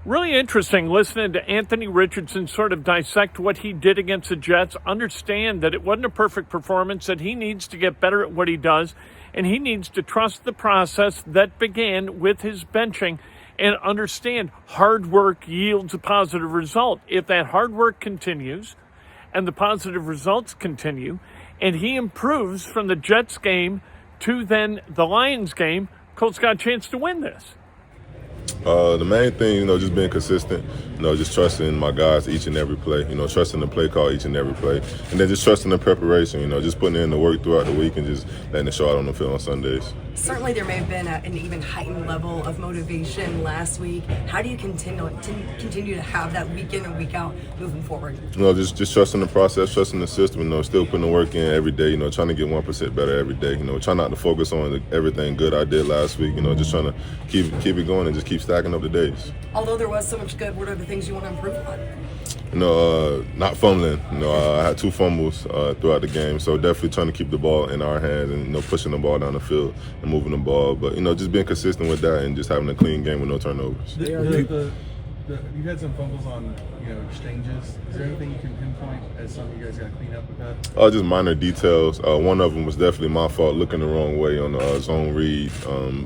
Really interesting listening to Anthony Richardson sort of dissect what he did against the Jets, understand that it wasn't a perfect performance, that he needs to get better at what he does, and he needs to trust the process that began with his benching and understand hard work yields a positive result. If that hard work continues and the positive results continue, and he improves from the Jets game to then the Lions game, Colts got a chance to win this. The main thing, just being consistent, just trusting my guys each and every play, trusting the play call each and every play, and then just trusting the preparation, just putting in the work throughout the week and just letting it show out on the field on Sundays. Certainly there may have been an even heightened level of motivation last week. How do you continue to have that week in and week out moving forward? Just trusting the process, trusting the system, still putting the work in every day, trying to get 1% better every day, trying not to focus on everything good I did last week, just trying to keep it going and just keep stacking up the days. Although there was so much good, what are the things you want to improve on? Not fumbling. I had 2 fumbles throughout the game, so definitely trying to keep the ball in our hands and pushing the ball down the field and moving the ball. But just being consistent with that and just having a clean game with no turnovers. You had some fumbles on exchanges. Is there anything you can pinpoint as something you guys got to clean up with that? Just minor details. One of them was definitely my fault, looking the wrong way on the zone read.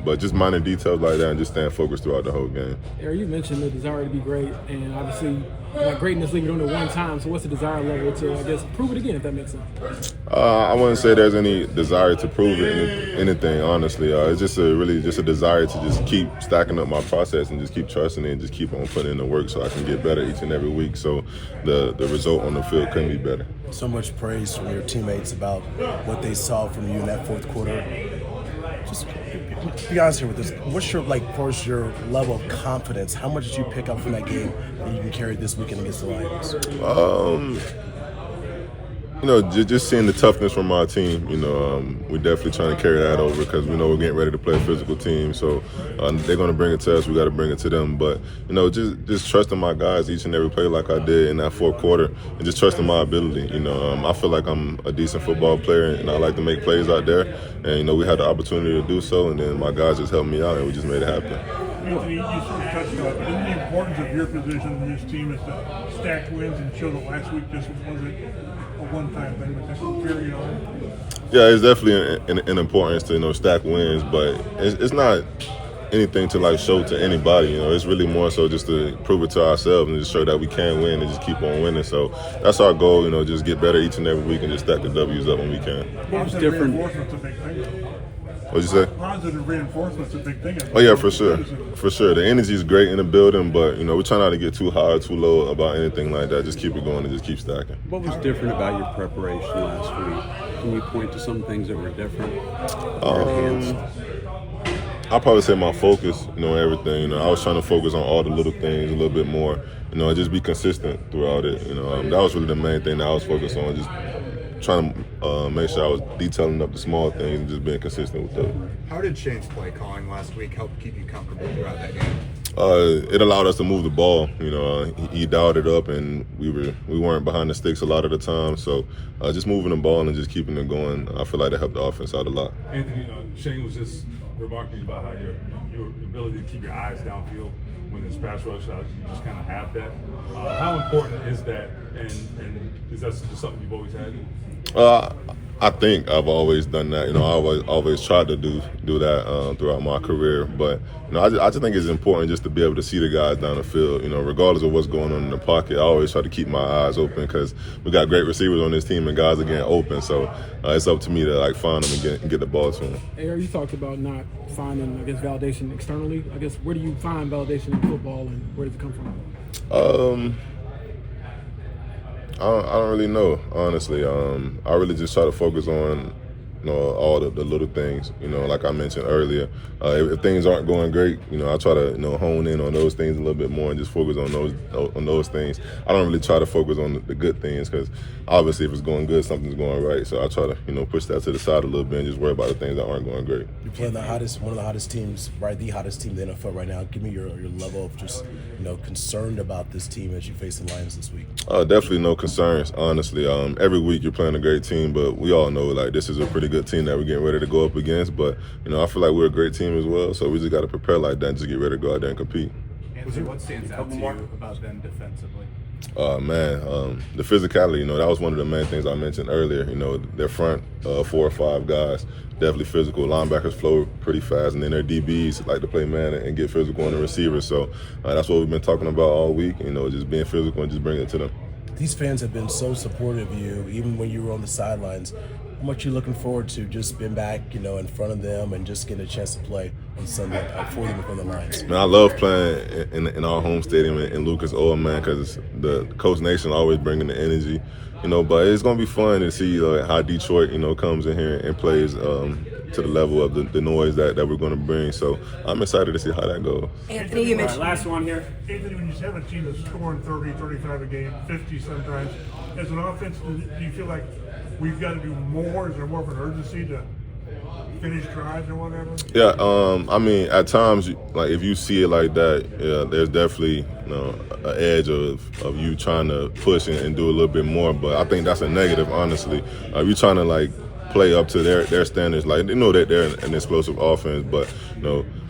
But just minor details like that and just staying focused throughout the whole game. Eric, you mentioned the desire to be great, and obviously like great in this league, you're doing it one time. So what's the desire level to, I guess, prove it again, if that makes sense? I wouldn't say there's any desire to prove anything, honestly. It's just a desire to just keep stacking up my process and just keep trusting it and just keep on putting in the work so I can get better each and every week. So the result on the field couldn't be better. So much praise from your teammates about what they saw from you in that fourth quarter. Just be honest here with this. What's your first your level of confidence? How much did you pick up from that game that you can carry this weekend against the Lions? Just seeing the toughness from our team. We're definitely trying to carry that over because we know we're getting ready to play a physical team. So they're going to bring it to us. We got to bring it to them. But just trusting my guys each and every play like I did in that fourth quarter, and just trusting my ability. I feel like I'm a decent football player, and I like to make plays out there. And we had the opportunity to do so, and then my guys just helped me out, and we just made it happen. Anthony, you sort of touched on it. Isn't the importance of your position in this team is to stack wins and show that last week just wasn't a one-time thing, but that will carry on? Yeah, it's definitely an importance to stack wins, but it's not anything to show to anybody. It's really more so just to prove it to ourselves and just show that we can win and just keep on winning. So that's our goal. Just get better each and every week and just stack the W's up when we can. Positive reinforcement's a big thing. What'd you say? Positive reinforcement's a big thing. Oh yeah, for sure. The energy is great in the building, but we try not to get too high or too low about anything like that. Just keep it going and just keep stacking. What was different about your preparation last week? Can you point to some things that were different or enhanced? I'll probably say my focus, everything. I was trying to focus on all the little things a little bit more, and just be consistent throughout it. That was really the main thing that I was focused on, just trying to make sure I was detailing up the small things and just being consistent with those. How did Shane's play calling last week help keep you comfortable throughout that game? It allowed us to move the ball. He dialed it up, and we weren't behind the sticks a lot of the time. So just moving the ball and just keeping it going, I feel like that helped the offense out a lot. Anthony, Shane was just remarking about how your ability to keep your eyes downfield when there's pass rush, you just kind of have that. How important is that, and is that just something you've always had? I think I've always done that. I always tried to do that throughout my career. But I just think it's important just to be able to see the guys down the field. Regardless of what's going on in the pocket, I always try to keep my eyes open because we got great receivers on this team and guys are getting open. So it's up to me to find them and get the ball to them. Eric, you talked about not finding, validation externally. I guess where do you find validation in football, and where does it come from? I don't really know, honestly. I really just try to focus on all the little things. Like I mentioned earlier, if things aren't going great, I try to hone in on those things a little bit more and just focus on those things. I don't really try to focus on the good things because obviously if it's going good, something's going right. So I try to push that to the side a little bit and just worry about the things that aren't going great. You're playing one of the hottest teams, right? The hottest team in the NFL right now. Give me your level of just concerned about this team as you face the Lions this week. Definitely no concerns, honestly. Every week you're playing a great team, but we all know this is a pretty good team that we're getting ready to go up against. But I feel like we're a great team as well, so we just got to prepare like that and just get ready to go out there and compete. What stands out to you about them defensively? The physicality, that was one of the main things I mentioned earlier. Their front 4 or 5 guys, definitely physical. Linebackers flow pretty fast, and then their DBs like to play man and get physical on the receivers. So that's what we've been talking about all week, just being physical and just bringing it to them. These fans have been so supportive of you, even when you were on the sidelines. How much are you looking forward to just being back, in front of them and just getting a chance to play on Sunday for them before the Lions? Man, I love playing in our home stadium in Lucas Oil, man, because the Coach Nation always bringing the energy, but it's going to be fun to see how Detroit, comes in here and plays to the level of the noise that we're going to bring. So I'm excited to see how that goes. Anthony, you mentioned. Last one here. Anthony, when you have a team that's scoring 30, 35 a game, 50 sometimes, as an offense, do you feel like we've got to do more? Is there more of an urgency to finish drives or whatever? Yeah, at times, like if you see it like that, there's definitely an edge of you trying to push and do a little bit more. But I think that's a negative, honestly. You're trying to play up to their standards. They know that they're an explosive offense, but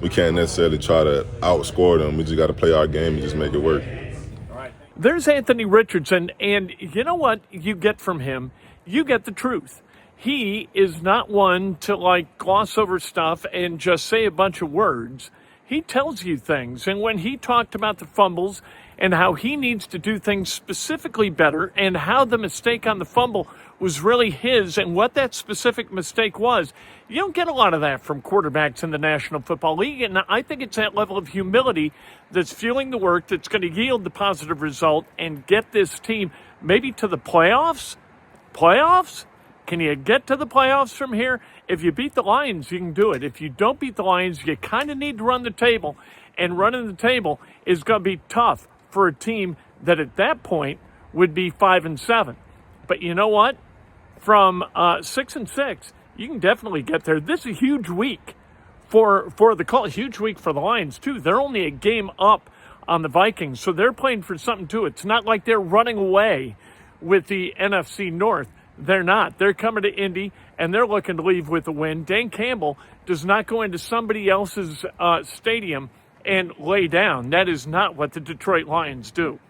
we can't necessarily try to outscore them. We just got to play our game and just make it work. There's Anthony Richardson, and you know what you get from him? You get the truth. He is not one to gloss over stuff and just say a bunch of words. He tells you things. And when he talked about the fumbles and how he needs to do things specifically better and how the mistake on the fumble was really his and what that specific mistake was, you don't get a lot of that from quarterbacks in the National Football League. And I think it's that level of humility that's fueling the work that's going to yield the positive result and get this team maybe to the playoffs. Playoffs? Can you get to the playoffs from here? If you beat the Lions, you can do it. If you don't beat the Lions, you kind of need to run the table. And running the table is going to be tough for a team that at that point would be 5-7. But you know what? From 6-6, you can definitely get there. This is a huge week for the Colts. Huge week for the Lions, too. They're only a game up on the Vikings, so they're playing for something, too. It's not like they're running away with the NFC North. They're not. They're coming to Indy, and they're looking to leave with a win. Dan Campbell does not go into somebody else's stadium and lay down. That is not what the Detroit Lions do.